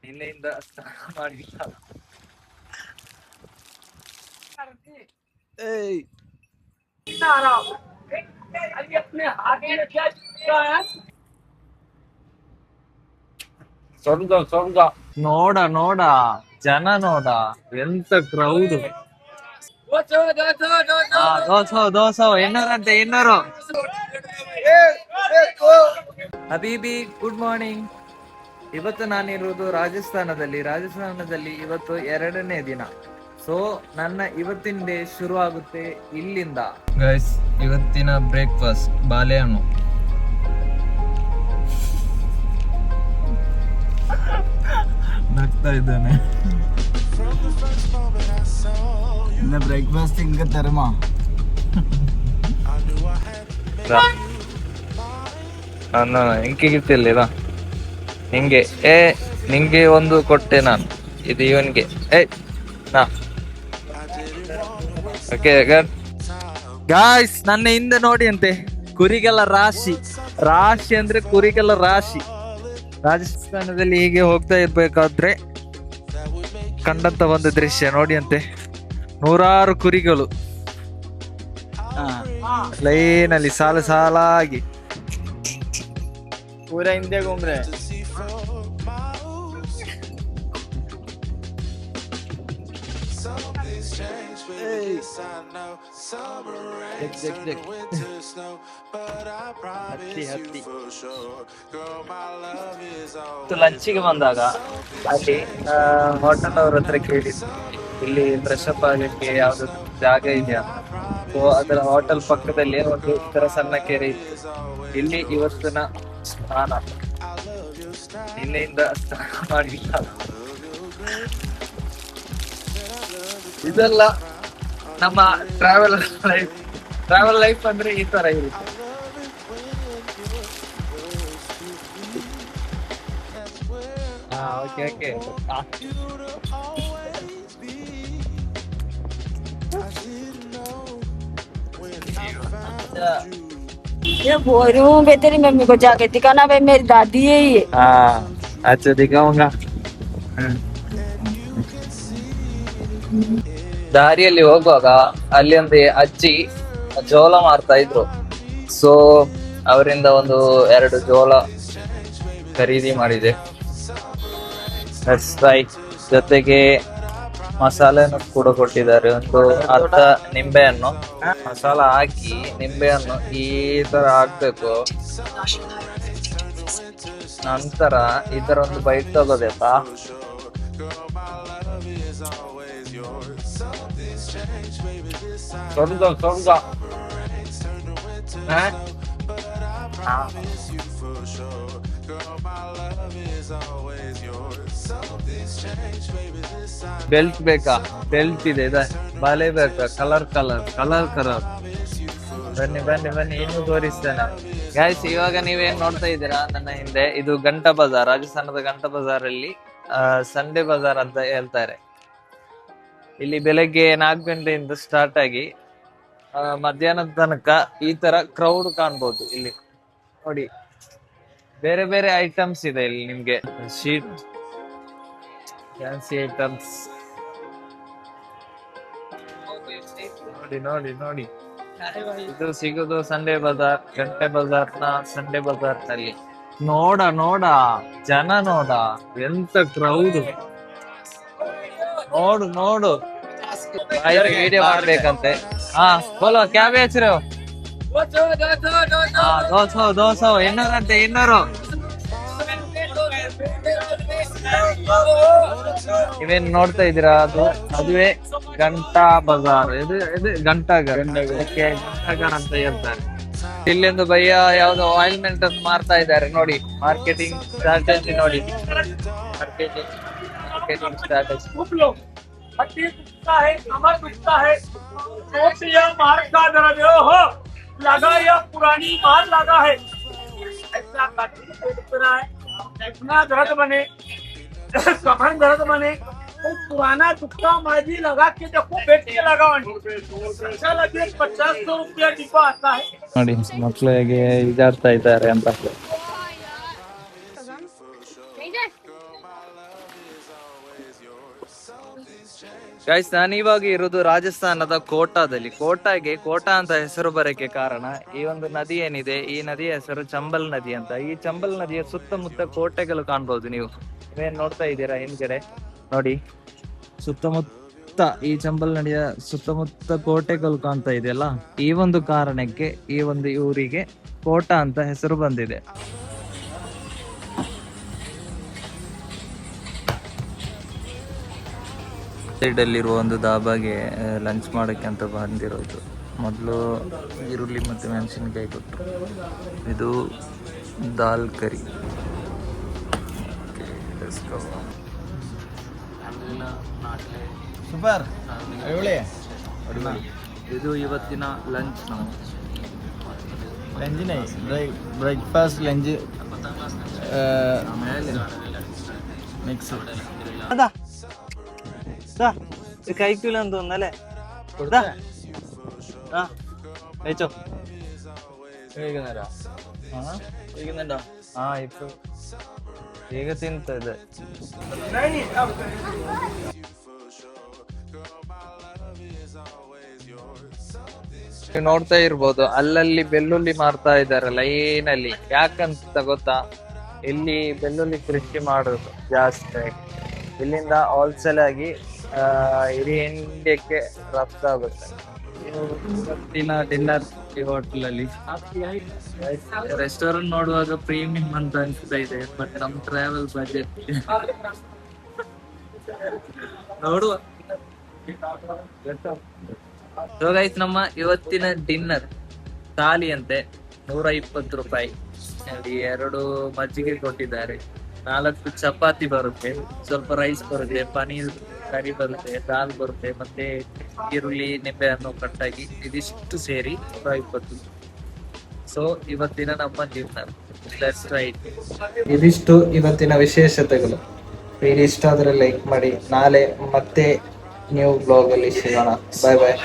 ನಿನ್ನೆಯಿಂದ ಸ್ನಾನ ಮಾಡಿಲ್ಲ. ಏಯ್ ಸ್ವರ್ಗ ಸ್ವರ್ಗ. ನೋಡ ನೋಡ ಜನ ನೋಡ, ಎಂತ ಕ್ರೌಡ್. ದೋಸೋ 200 ಹಬೀಬಿ ಗುಡ್ ಮಾರ್ನಿಂಗ್. ಇವತ್ತು ನಾನಿರುವುದು ರಾಜಸ್ಥಾನದಲ್ಲಿ ಇವತ್ತು 2ನೇ ದಿನ. ಸೊ ನನ್ನ ಇವತ್ತಿನ ಡೇ ಶುರು ಆಗುತ್ತೆ ಇಲ್ಲಿಂದ. ಗೈಸ್, ಇವತ್ತಿನ ಬ್ರೇಕ್ಫಾಸ್ಟ್ ಬಾಳೆಹಣ್ಣು. ನಗ್ತಾ ಇದ್ದಾನೆ. ഇന്ന് ബ്രേക്ക്ഫാസ്റ്റ് ഇങ്ങ തരുമാ? ನಾನು ಹೆಂಗೆ ಗಿರ್ತಿಲ್ಲ ಹಿಂಗೆ. ನಿಂಗೆ ಒಂದು ಕೊಟ್ಟೆ ನಾನು, ಇದು ಇವನ್ಗೆ. ಗಾಯ್ಸ್, ನನ್ನ ಹಿಂದೆ ನೋಡಿ ಅಂತೆ ಕುರಿಗೆಲ್ಲ ರಾಶಿ ಅಂದ್ರೆ ಕುರಿಗೆಲ್ಲ ರಾಶಿ. ರಾಜಸ್ಥಾನದಲ್ಲಿ ಹೀಗೆ ಹೋಗ್ತಾ ಇರ್ಬೇಕಾದ್ರೆ ಕಂಡಂತ ಒಂದು ದೃಶ್ಯ ನೋಡಿ ಅಂತೆ. 100 ಕುರಿಗಳು ಲೈನಲ್ಲಿ ಸಾಲಾಗಿ ಪೂರಾ ಹಿಂದೆ ಘೂಮ್ರೆ. ಲಂಚಿಗೆ ಬಂದಾಗ ಅಲ್ಲಿ ಹೋಟೆಲ್ ಅವ್ರ ಹತ್ರ ಕೇಳಿದ್ರು, ಇಲ್ಲಿ ಫ್ರೆಶ್ ಅಪ್ ಆಗಲಿಕ್ಕೆ ಯಾವ್ದು ಜಾಗ ಇದೆಯಾ? ಸೊ ಅದರ ಹೋಟೆಲ್ ಪಕ್ಕದಲ್ಲಿ ಒಂದು ತರ ಸಣ್ಣ ಕೆರೆ ಇತ್ತು. ಇಲ್ಲಿ ಇವತ್ತಿನ ಸ್ನಾನ, ನಿನ್ನೆಯಿಂದ ಸ್ನಾನ ಮಾಡಿಲ್ಲ. ಇದೆಲ್ಲ ನಮ್ಮ ಟ್ರಾವೆಲ್ ಲೈಫ್ ಅಂದ್ರೆ ಈ ತರ ಇರುತ್ತೆ. ಓಕೆ ये बोल रही हूँ बे, तेरी मम्मी को जाके दिखाना भाई, मेरी दादी है ये। अच्छा दिखाऊंगा. ದಾರಿಯಲ್ಲಿ ಹೋಗುವಾಗ ಅಲ್ಲಿ ಒಂದು ಅಜ್ಜಿ ಜೋಳ ಮಾರ್ತಾ ಇದ್ರು. ಸೊ ಅವರಿಂದ ಒಂದು 2 ಜೋಳ ಖರೀದಿ ಮಾಡಿದೆ. ಜೊತೆಗೆ ಮಸಾಲೆಯನ್ನು ಕೂಡ ಕೊಟ್ಟಿದ್ದಾರೆ. ಒಂದು 10 ನಿಂಬೆಹಣ್ಣು ಮಸಾಲ ಹಾಕಿ, ನಿಂಬೆಹಣ್ಣು ಈ ತರ ಹಾಕ್ಬೇಕು. ನಂತರ ಈ ತರ ಒಂದು ಬೈಟ್ ತಗೋದೆಪ್ಪ. ಸ್ವರ್ಗ ಬೆಲ್ಟ್ ಬೇಕಾ? ಬೆಲ್ಟ್ ಇದೆ. ಬಲೆ ಬೇಕಾ? ಕಲರ್. ಬನ್ನಿ ಇನ್ನು ತೋರಿಸ್ತೇನೆ. ಗೈಸ್, ಇವಾಗ ನೀವೇನ್ ನೋಡ್ತಾ ಇದ್ದೀರಾ ನನ್ನ ಹಿಂದೆ, ಇದು ಗಂಟಾ ಬಜಾರ್. ರಾಜಸ್ಥಾನದ ಗಂಟಾ ಬಜಾರ್ ಅಲ್ಲಿ ಸಂಡೇ ಬಜಾರ್ ಅಂತ ಹೇಳ್ತಾರೆ. ಇಲ್ಲಿ ಬೆಳಗ್ಗೆ 4 ಗಂಟೆಯಿಂದ ಸ್ಟಾರ್ಟ್ ಆಗಿ ಮಧ್ಯಾಹ್ನದ ತನಕ ಈ ತರ ಕ್ರೌಡ್ ಕಾಣ್ಬೋದು. ಇಲ್ಲಿ ನೋಡಿ, ಬೇರೆ ಬೇರೆ ಐಟಮ್ಸ್ ಇದೆ ಇಲ್ಲಿ ನಿಮ್ಗೆ. ಶೀಟ್ ಫ್ಯಾನ್ಸಿ ಐಟಮ್ಸ್ ನೋಡಿ. ಇದು ಸಿಗೋದು ಸಂಡೇ ಬಜಾರ್, ಗಂಟೆ ಬಜಾರ್ನ ಸಂಡೇ ಬಜಾರ್ ನಲ್ಲಿ. ನೋಡ ಜನ ನೋಡ, ಎಂತ ಕ್ರೌಡ್ ನೋಡು. ವಿಡಿಯೋ ಮಾಡ್ಬೇಕಂತೆ. ಬೋಲೋ ಕ್ಯಾ ಬೇಚ್ ರೇ ಹೋ? ದೋಸೋ 200 ನೀವೇನ್ ನೋಡ್ತಾ ಇದ್ದೀರಾ, ಅದುವೇ ಗಂಟಾ ಬಜಾರ್. ಇದು ಗಂಟಾಗರ್ ಅಂತ ಹೇಳ್ತಾರೆ. ಇಲ್ಲೊಂದು ಭಯ್ಯ ಯಾವ್ದೋ ಆಯಿಲ್ಮೆಂಟ್ ಅಂತ ಮಾರ್ತಾ ಇದ್ದಾರೆ ನೋಡಿ. ಮಾರ್ಕೆಟಿಂಗ್ ಸ್ಟ್ರಾಟಜಿ ನೋಡಿ. ಮಾರ್ಕೆಟಿಂಗ್ ಸ್ಟ್ರಾಟಜಿ लगा या पुरानी माल लगा है, ऐसा इतना दर्द बने, कमर दर्द बने, तो पुराना टुकड़ा माजी लगा के देखो, बेच के लगा अच्छा लगे। 50-100 रुपया डिब्बा आता है. ನೋಡಿ ಮಕ್ಕಳಿಗೆ ಇದಾಡ್ತಾ ಇದ್ದಾರೆ ಅಂತ. ಗೈಸ್ ನಾನು ಇವಾಗ ಇರೋದು ರಾಜಸ್ಥಾನದ ಕೋಟಾದಲ್ಲಿ. ಕೋಟಾ ಅಂತ ಹೆಸರು ಬರೋಕೆ ಕಾರಣ ಈ ಒಂದು ನದಿ ಏನಿದೆ, ಈ ನದಿಯ ಹೆಸರು ಚಂಬಲ್ ನದಿ ಅಂತ. ಈ ಚಂಬಲ್ ನದಿಯ ಸುತ್ತಮುತ್ತ ಕೋಟೆಗಳು ಕಾಣ್ಬೋದು. ನೀವೇನ್ ನೋಡ್ತಾ ಇದ್ದೀರಾ ಹಿಂದ್ಗಡೆ ನೋಡಿ, ಸುತ್ತಮುತ್ತ ಈ ಚಂಬಲ್ ನದಿಯ ಸುತ್ತಮುತ್ತ ಕೋಟೆಗಳು ಕಾಣ್ತಾ ಇದೆಯಲ್ಲ. ಈ ಒಂದು ಕಾರಣಕ್ಕೆ ಈ ಒಂದು ಊರಿಗೆ ಕೋಟಾ ಅಂತ ಹೆಸರು ಬಂದಿದೆ. ಸೈಡಲ್ಲಿರುವ ಒಂದು ದಾಬಾಗೆ ಲಂಚ್ ಮಾಡೋಕ್ಕೆ ಅಂತ ಬಂದಿರೋದು. ಮೊದಲು ಈರುಳ್ಳಿ ಮತ್ತು ಮೆಣಸಿನ್ಕಾಯಿ ಕೊಟ್ಟರು. ಇದು ದಾಲ್ ಕರಿ. ಸೂಪರ್ ಒಳ್ಳೆ ಇದು ಇವತ್ತಿನ ಲಂಚ್. ನಾವು लंच नहीं, ब्रेकफास्ट लंच मिक्स. കഴിക്കൂല തോന്നല്ലേ? കഴിച്ചോ? കഴിക്കുന്നുണ്ടോ? ആ ഇപ്പൊ ಈಗ ತಿಂತ ಇದೆ. ನೋಡ್ತಾ ಇರ್ಬೋದು, ಅಲ್ಲಲ್ಲಿ ಬೆಳ್ಳುಳ್ಳಿ ಮಾರ್ತಾ ಇದ್ದಾರೆ ಲೈನ್ ಅಲ್ಲಿ. ಯಾಕಂತ ಗೊತ್ತಾ? ಇಲ್ಲಿ ಬೆಳ್ಳುಳ್ಳಿ ಕೃಷಿ ಮಾಡೋದು ಜಾಸ್ತಿ. ಇಲ್ಲಿಂದ ಹೋಲ್ಸೇಲ್ ಆಗಿ ಇಡೀ ಇಂಡಿಯಾಕ್ಕೆ ರಫ್ತಾಗುತ್ತೆ. ಇವತ್ತಿನ ಡಿನ್ನರ್ ಈ ಹೋಟೆಲ್ ಅಲ್ಲಿ. ರೆಸ್ಟೋರೆಂಟ್ ನೋಡುವಾಗ ಪ್ರೀಮಿಯಂ ಅಂತ ಅನ್ಸ್ತಾ ಇದೆ, ಬಟ್ ನಮ್ ಟ್ರಾವೆಲ್ ಬಜೆಟ್ ನೋಡುವ. ಸೊ ಗೈಸ್, ನಮ್ಮ ಇವತ್ತಿನ ಡಿನ್ನರ್ ಥಾಲಿ ಅಂತೆ 120 ರೂಪಾಯಿ. ಅಲ್ಲಿ 2 ಮಜ್ಜಿಗೆ ಕೊಟ್ಟಿದ್ದಾರೆ, 4 ಚಪಾತಿ ಬರುತ್ತೆ, ಸ್ವಲ್ಪ ರೈಸ್ ಬರುತ್ತೆ, ಪನೀರ್ ಕರಿ ಬರುತ್ತೆ, ದಾಲ್ ಬರುತ್ತೆ, ಮತ್ತೆ ಈರುಳ್ಳಿ ನಿಂಬೆ ಹಣ್ಣು ಕಟ್ಟಾಗಿ ಇದಿಷ್ಟು ಸೇರಿ 120. ಸೊ ಇವತ್ತಿನ ನಮ್ಮ ಡಿನ್ನರ್. Let's try it. ಇದಿಷ್ಟು ಇವತ್ತಿನ ವಿಶೇಷತೆಗಳು. ವಿಡಿಯೋ ಇಷ್ಟ ಆದ್ರೆ ಲೈಕ್ ಮಾಡಿ. ನಾಳೆ ಮತ್ತೆ ನ್ಯೂ ಬ್ಲಾಗ್ ಅಲ್ಲಿ ಸಿಗೋಣ. ಬಾಯ್ ಬಾಯ್.